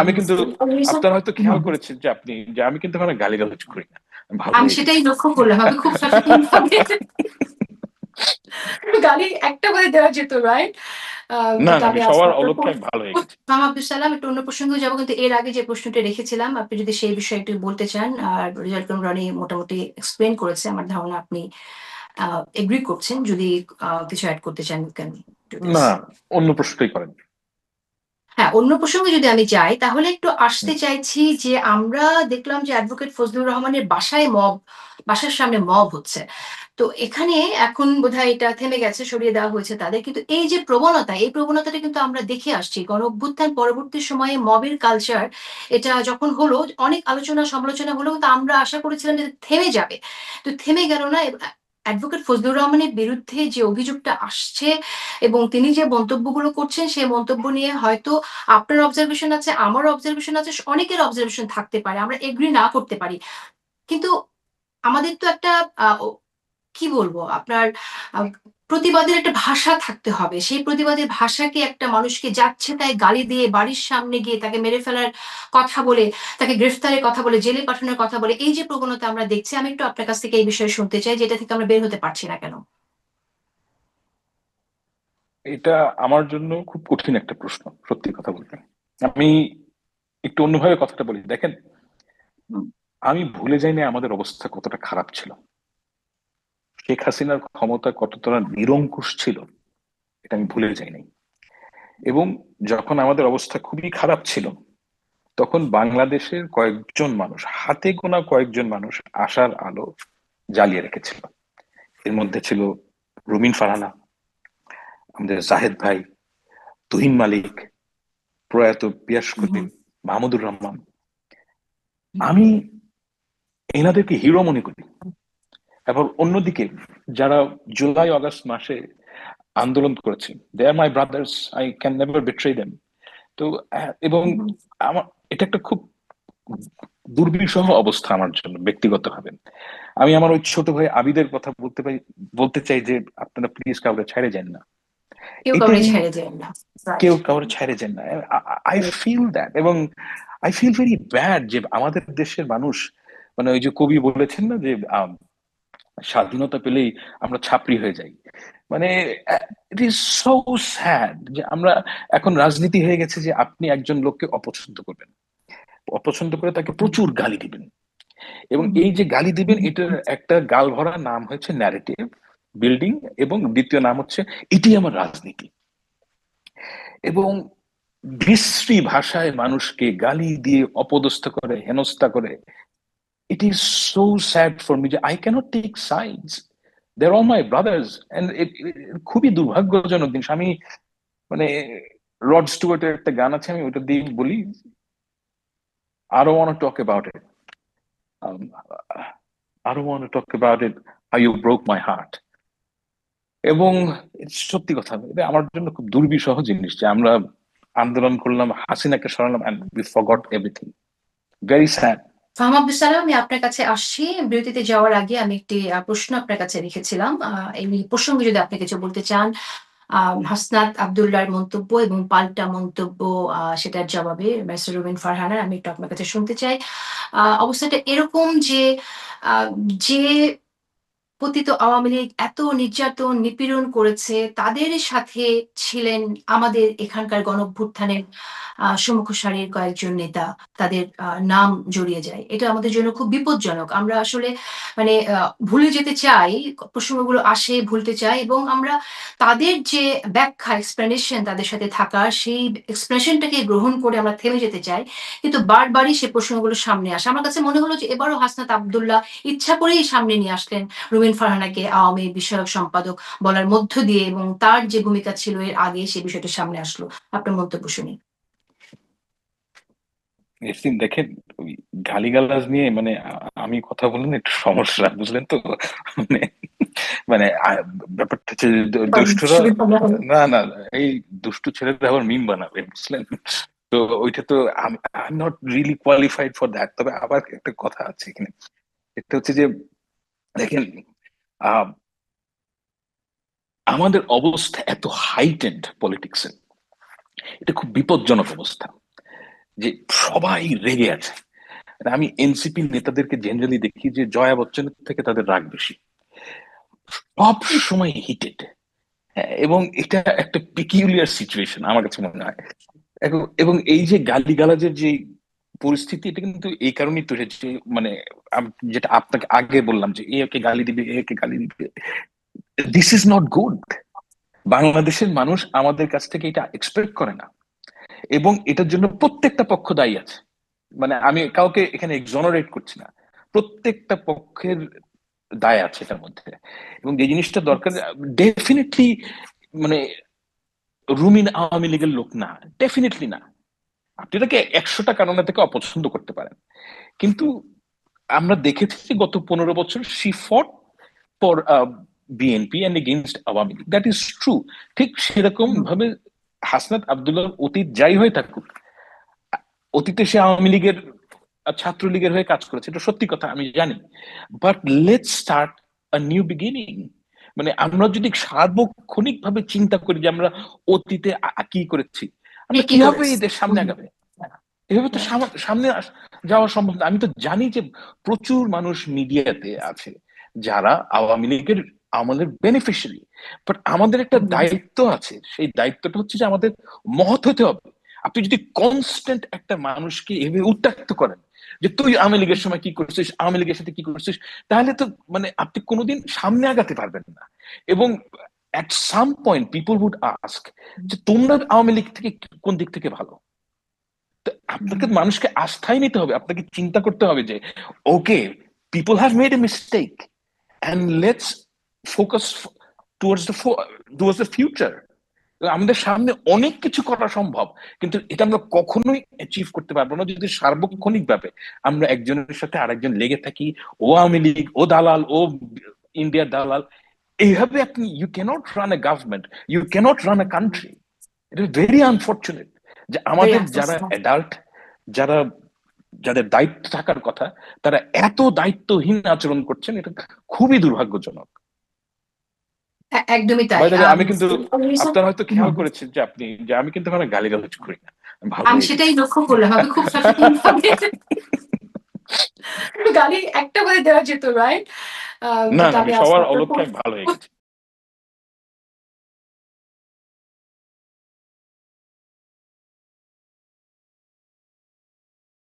আমি কিন্তু, আপনারা হয়তো খেয়াল হুম, করেছেন যে আমি কিন্তু মানে গালিগালাজ করি না, আমি ভালো আমি হয়ে সেটাই গেছি। লক্ষ্য করলাম, আমি খুব সচেতন ভাবে গালি একটা করে দেওয়া যেত, রাইট? না কিন্তু না, আমি আমি আজকে সবার আপনার অলক্ষ্যে আমি ভালো হয়ে গেছি। মাহমুদ আব্দুল সালাম একটু অন্য প্রসঙ্গে যাবো, কিন্তু এর আগে যে প্রশ্নটা রেখেছিলাম আপনি যদি সেই বিষয়ে একটু বলতে চান। আর রেজাল্ট রনি মোটামুটি এক্সপ্লেন করেছে, আমার ধারণা আপনি এগ্রি করছেন। যদি কিছু অ্যাড করতে চান, ক্যান ডু দিস। না, অন্য প্রশ্নটাই করেন। হ্যাঁ, অন্য প্রসঙ্গে যদি আমি যাই তাহলে একটু আসতে চাইছি যে আমরা দেখলাম যে অ্যাডভোকেট ফজলুর রহমানের বাসার সামনে মব হচ্ছে। তো এখানে এখন বোধহয় এটা থেমে গেছে, সরিয়ে দেওয়া হয়েছে তাদের। কিন্তু এই যে প্রবণতা, এই প্রবণতাটা কিন্তু আমরা দেখে আসছি গণ অভ্যুত্থান পরবর্তী সময়ে মবের কালচার। এটা যখন হলো অনেক আলোচনা সমালোচনা হলো, কিন্তু আমরা আশা করেছিলাম যে থেমে যাবে, তো থেমে গেল না। অ্যাডভোকেট ফজলুর রহমানের বিরুদ্ধে যে অভিযোগটা আসছে এবং তিনি যে মন্তব্যগুলো করছেন, সেই মন্তব্য নিয়ে হয়তো আপনার অবজারভেশন আছে, আমার অবজারভেশন আছে, অনেকের অবজারভেশন থাকতে পারে, আমরা এগ্রি না করতে পারি। কিন্তু আমাদের তো একটা কি বলবো আপনার আহ, প্রতিবাদের একটা ভাষা থাকতে হবে। সেই প্রতিবাদের ভাষাকে একটা মানুষকে যাচ্ছে তাই গালি দিয়ে বাড়ির সামনে গিয়ে তাকে মেরে ফেলার কথা বলে, তাকে গ্রেফতারের কথা বলে, জেলে পাঠানোর কথা বলে, এই যে প্রবণতা আমরা দেখছি, আমি একটু আপনার কাছ থেকে এই বিষয়ে শুনতে চাই, যেটা থেকে আমরা বের হতে পারছি না কেন। এটা আমার জন্য খুব কঠিন একটা প্রশ্ন, সত্যি কথা বলতে। আমি একটু অন্যভাবে কথাটা বলি, দেখেন, হুম, আমি ভুলে যাইনি আমাদের অবস্থা কতটা খারাপ ছিল, শেখ হাসিনার ক্ষমতা কতটা নিরঙ্কুশ ছিল, এটা আমি ভুলে যাইনি। এবং যখন আমাদের অবস্থা খুবই খারাপ ছিল, তখন বাংলাদেশের কয়েকজন মানুষ, হাতে গোনা কয়েকজন মানুষ আশার আলো জ্বালিয়ে রেখেছিল। এর মধ্যে ছিল রুমিন ফারহানা, আমাদের জাহেদ ভাই, তুহিন মালিক, প্রয়াত পিয়াস হুম, করিম, মাহমুদুর রহমান। হুম, আমি এনাদেরকে হিরো মনে করি। এবার অন্যদিকে যারা জুলাই আগস্ট মাসে আন্দোলন করেছে, they are my brothers, I can never betray them. তো এবং হুম, আমার এটা একটা খুব দুর্বিষহ অবস্থা আমার জন্য ব্যক্তিগতভাবে। আমি আমার ওই ছোট ভাই আবিদের কথা বলতে চাই যে আপনারা প্লিজ কাউকে ছেড়ে যান না। কেউ এটা কাউরে নিয়ে ছেড়ে যায় না, রাইট। কেউ কাউকে ছেড়ে যান না, আই ফিল দ্যাট। এবং আই ফিল ভেরি ব্যাড যে আমাদের দেশের মানুষ, মানে ওই যে কবি বলেছেন না যে স্বাধীনতা পেলেই আমরা ছাপরি হয়ে যাই। মানে ইট ইজ সো স্যাড যে আমরা এখন রাজনীতি হয়ে গেছে যে আপনি একজন লোককে অপছন্দ করবেন, অপছন্দ করে তাকে প্রচুর গালি দিবেন। এবং এই যে গালি দিবেন, এটার একটা গাল ভরা নাম হচ্ছে ন্যারেটিভ বিল্ডিং, এবং দ্বিতীয় নাম হচ্ছে এটি আমার রাজনীতি। এবং বিশ্রী ভাষায় মানুষকে গালি দিয়ে অপদস্থ করে, হেনস্থা করে। It is so sad for me যে I cannot take sides, they are all my brothers. And খুবই দুর্ভাগ্যজনক জিনিস। আমি মানে রড স্টুয়ার্টের একটা গান আছে, আমি ওটা দিয়ে বলি, I don't want to talk about it. Um, I don't want to talk about it, how you broke my heart. এবং সত্যি কথা, এটা আমার জন্য খুব দুর্বিষহ জিনিস যে আমরা আন্দোলন করলাম, হাসিনাকে সরালাম, and we forgot everything. Very sad. ফাহাম Abdul Salam, আমি আপনার কাছে আসছি। বিরতিতে যাওয়ার আগে আমি একটি প্রশ্ন আপনার কাছে রেখেছিলাম। এই প্রসঙ্গে যদি আপনি কিছু বলতে চান, হাসনাত আব্দুল্লাহর মন্তব্য এবং পাল্টা মন্তব্য, সেটার জবাবে মেসর রুবিন ফারহানার, আমি একটু আপনার কাছে শুনতে চাই। অবস্থাটা এরকম যে আহ, যে পতিত আওয়ামী লীগ এত নির্যাতন নিপীড়ন করেছে, তাদের সাথে ছিলেন আমাদের এখানকার গণঅভ্যুত্থানের সম্মুখ সারির কয়েকজন নেতা। তাদের নাম জড়িয়ে যায়, এটা আমাদের জন্য খুব বিপজ্জনক। আমরা আসলে মানে ভুলে যেতে চাই, প্রসঙ্গগুলো আসে ভুলতে চাই, এবং আমরা তাদের যে ব্যাখ্যা এক্সপ্লেনেশন তাদের সাথে থাকা, সেই এক্সপ্লেনেশনটাকে গ্রহণ করে আমরা থেমে যেতে চাই। কিন্তু বারবারই সে প্রসঙ্গগুলো সামনে আসে। আমার কাছে মনে হলো যে এবারও হাসনাত আব্দুল্লাহ ইচ্ছা করেই সামনে নিয়ে আসলেন রুমিন ফারহানাকে আওয়ামী বিষয়ক সম্পাদক বলার মধ্য দিয়ে, এবং তার যে ভূমিকা ছিল এর আগে সে বিষয়টা সামনে আসলো। আপনার মন্তব্য শুনি। এসিন, দেখেন, ওই গালিগালাজ নিয়ে মানে আমি কথা বললেন একটু সমস্যা, বুঝলেন তো? মানে মানে ব্যাপারটা হচ্ছে যে দুষ্টরা, না না, এই দুষ্টু ছেলেরা আবার মিম বানাবে, বুঝলেন? তো ওইটা তো আমি I am not really qualified for that. তবে আবার একটা কথা আছে এখানে, এটা হচ্ছে যে দেখেন, আহ, আমাদের অবস্থা এত হাইটেন্ড পলিটিক্সে, এটা খুব বিপজ্জনক অবস্থা। যে সবাই রেগে আছে। আমি এনসিপি নেতাদেরকে জেনারেলি দেখি যে জয়া বচ্চনের থেকে তাদের রাগ বেশি, সব সময় হিটেড। এবং এটা একটা পিকিউলিয়ার সিচুয়েশন আমার কাছে মনে হয়। এবং এই যে গালিগালাজের যে পরিস্থিতি, এটা কিন্তু এই কারণেই তৈরি হচ্ছে, মানে যেটা আপনাকে আগে বললাম যে একে গালি দিবে, একে গালি দিবে, দিস ইজ নট গুড। বাংলাদেশের মানুষ আমাদের কাছ থেকে এটা এক্সপেক্ট করে না, এবং এটার জন্য প্রত্যেকটা পক্ষ দায়ী আছে। মানে আমি কাউকে এখানে এক্সোনারেট করছি না, প্রত্যেকটা পক্ষের দায় আছে এটার মধ্যে। এবং যে জিনিসটা দরকার, ডেফিনেটলি, মানে রুমিন আওয়ামী লীগের লোক না, ডেফিনেটলি না। আপনি তাকে 100টা কারণে থেকে অপছন্দ করতে পারেন, কিন্তু আমরা দেখেছি যে গত 15 বছর she fought for BNP and against Awami League, that is true. ঠিক সেরকম ভাবে হাসনাত আব্দুল্লাহ অতীত যাই হয়ে থাকুক, অতীতে সে আওয়ামী লীগের ছাত্রলীগের হয়ে কাজ করেছে, এটা সত্যি কথা, আমি জানি। But let's start a new beginning. মানে আমরা যদি সার্বক্ষণিক ভাবে চিন্তা করি যে আমরা অতীতে কি করেছি, আমরা কি কিভাবে করেছে। এই দেশ সামনে আগাবে? এভাবে তো সামনে যাওয়া সম্ভব না। আমি তো জানি যে প্রচুর মানুষ মিডিয়াতে আছে যারা আওয়ামী লীগের আমলের বেনিফিশিয়ারি, বাট আমাদের একটা দায়িত্ব আছে। সেই দায়িত্বটা হচ্ছে যে আমাদের মহৎ হতে হবে। আপনি যদি কনস্ট্যান্ট একটা মানুষকে এভাবে উত্ত্যক্ত করেন যে তুই আওয়ামী লীগের সময় কি করছিস, আওয়ামী লীগের সাথে কি করছিস, তাহলে তো মানে আপনি কোনোদিন সামনে আগাতে পারবেন না। এবং at some point people would ask যে তোমরা আওয়ামী লীগ থেকে কোন দিক থেকে ভালো? আপনাকে মানুষকে আস্থায় নিতে হবে, আপনাকে চিন্তা করতে হবে যে okay, people have made a mistake and let's focus towards the future. আমাদের সামনে অনেক কিছু করা সম্ভব, কিন্তু এটা আমরা কখনোই অ্যাচিভ করতে পারবো না যদি সার্বক্ষণিক ভাবে আমরা একজনের সাথে আরেকজন লেগে থাকি। ও আওয়ামী লীগ, ও দালাল, ও ইন্ডিয়ার দালাল। এইভাবে আপনি you cannot run a government, you cannot run a country. It is very unfortunate যে আমাদের যারা অ্যাডাল্ট, যারা যাদের দায়িত্ব থাকার কথা, তারা এত দায়িত্বহীন আচরণ করছেন, এটা খুবই দুর্ভাগ্যজনক। একদমই তাই। বাই দ্য ওয়ে, আমি কিন্তু, আপনার হয়তো খেয়াল করেছেন যে আমি কিন্তু মানে গালিগালাজ করি না, ভালো আমি হয়ে সেটাই গেছি। লক্ষ্য করলাম, আমি খুব সচেতন ভাবে গালি একটা করে দেওয়া যেত, রাইট? না কিন্তু না, আমি সবার আপনার অলক্ষ্যে আমি ভালো হয়ে গেছি।